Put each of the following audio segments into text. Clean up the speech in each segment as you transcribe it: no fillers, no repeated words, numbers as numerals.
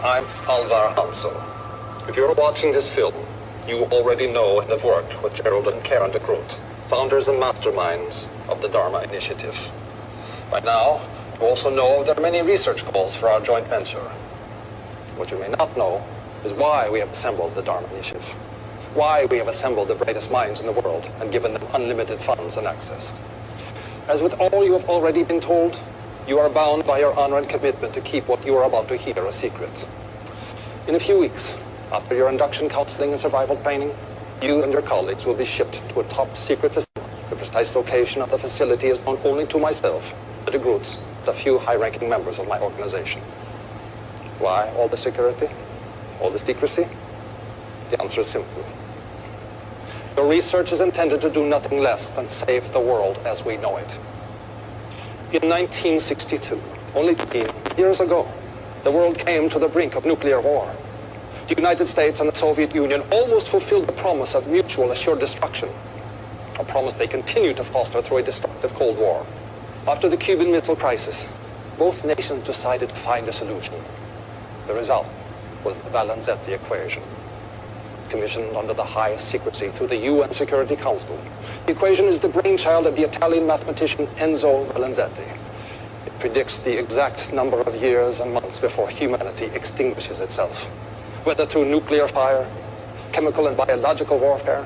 I'm Alvar Hanso. If you're watching this film, you already know and have worked with Gerald and Karen de Groot, founders and masterminds of the DHARMA initiative. By now, you also know there are many research goals for our joint venture. What you may not know is why we have assembled the DHARMA initiative, why we have assembled the brightest minds in the world and given them unlimited funds and access. As with all you have already been told, you are bound by your honor and commitment to keep what you are about to hear a secret. In a few weeks, after your induction counseling and survival training, you and your colleagues will be shipped to a top-secret facility. The precise location of the facility is known only to myself, the de Groots, and a few high-ranking members of my organization. Why all the security? All the secrecy? The answer is simple. Your research is intended to do nothing less than save the world as we know it. In 1962, only 20 years ago, the world came to the brink of nuclear war. The United States and the Soviet Union almost fulfilled the promise of mutual assured destruction, a promise they continue to foster through a destructive Cold War. After the Cuban Missile Crisis, both nations decided to find a solution. The result was the Valenzetti equation, commissioned under the highest secrecy through the UN Security Council. The equation is the brainchild of the Italian mathematician Enzo Valenzetti. It predicts the exact number of years and months before humanity extinguishes itself, whether through nuclear fire, chemical and biological warfare,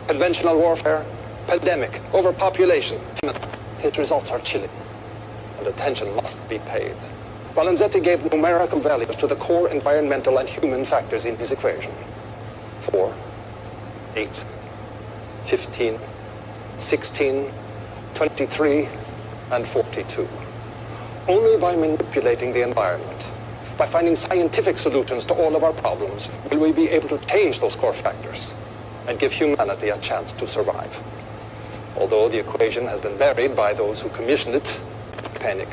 conventional warfare, pandemic, overpopulation. His results are chilling, and attention must be paid. Valenzetti gave numerical values to the core environmental and human factors in his equation. 4, 8, 15, 16, 23, and 42. Only by manipulating the environment, by finding scientific solutions to all of our problems, will we be able to change those core factors and give humanity a chance to survive. Although the equation has been buried by those who commissioned it, panic.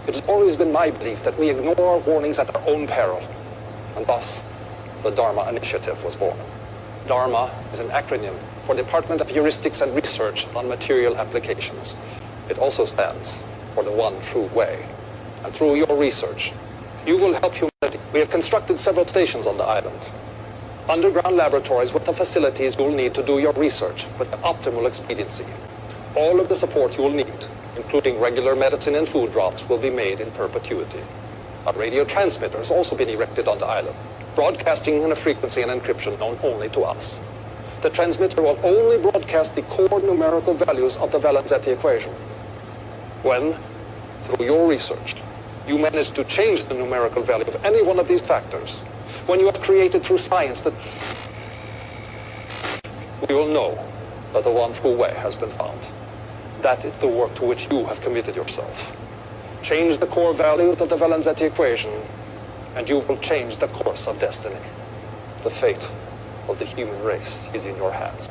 It has always been my belief that we ignore warnings at our own peril, and thus the DHARMA initiative was born. DHARMA is an acronym for Department of Heuristics and Research on Material Applications. It also stands for the one true way. And through your research, you will help humanity. We have constructed several stations on the island, underground laboratories with the facilities you will need to do your research with the optimal expediency. All of the support you will need, including regular medicine and food drops, will be made in perpetuity. A radio transmitter has also been erected on the island, broadcasting in a frequency and encryption known only to us. The transmitter will only broadcast the core numerical values of the Valenzetti equation. When, through your research, you manage to change the numerical value of any one of these factors, when you have created through science that we will know that the one true way has been found. That is the work to which you have committed yourself. Change the core values of the Valenzetti equation, and you will change the course of destiny. The fate of the human race is in your hands.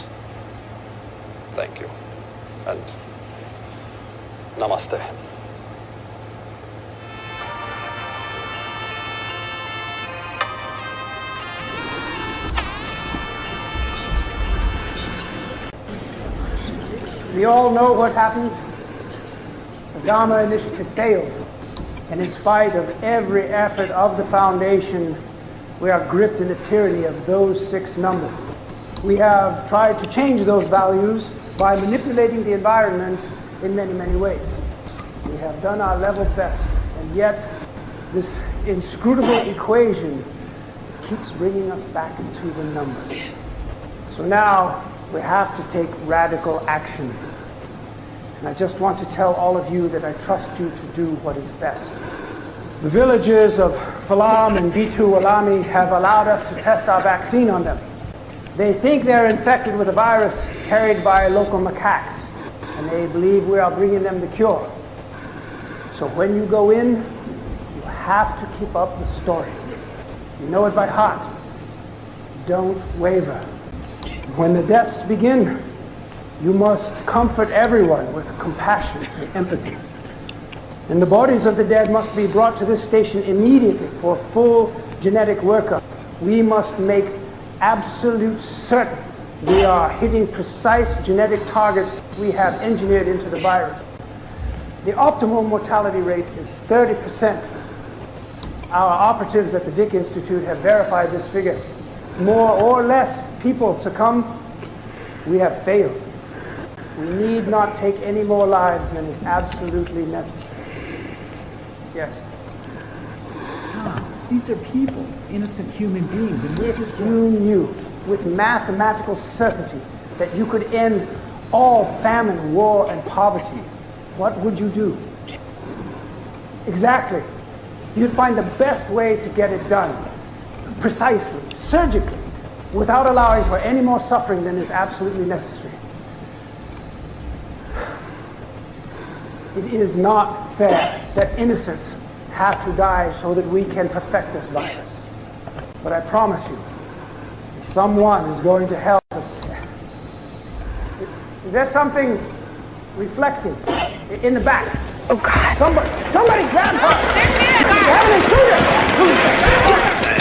Thank you, and namaste. We all know what happened. The DHARMA initiative failed. And in spite of every effort of the Foundation, we are gripped in the tyranny of those 6 numbers. We have tried to change those values by manipulating the environment in many, many ways. We have done our level best, and yet this inscrutable equation keeps bringing us back into the numbers. So now we have to take radical action. And I just want to tell all of you that I trust you to do what is best. The villagers of Falam and Bitu Alami have allowed us to test our vaccine on them. They think they're infected with a virus carried by local macaques, and they believe we are bringing them the cure. So when you go in, you have to keep up the story. You know it by heart. Don't waver. When the deaths begin, you must comfort everyone with compassion and empathy. And the bodies of the dead must be brought to this station immediately for full genetic workup. We must make absolute certain we are hitting precise genetic targets we have engineered into the virus. The optimal mortality rate is 30%. Our operatives at the Vic Institute have verified this figure. More or less people succumb. We have failed. We need not take any more lives than is absolutely necessary. Yes? Tom, these are people, innocent human beings, and we're just... You knew with mathematical certainty that you could end all famine, war, and poverty. What would you do? Exactly. You'd find the best way to get it done. Precisely, surgically, without allowing for any more suffering than is absolutely necessary. It is not fair that innocents have to die so that we can perfect this virus. But I promise you, someone is going to help us. Is there something reflecting in the back? Oh, God. Somebody grab her! There's me! You have an intruder!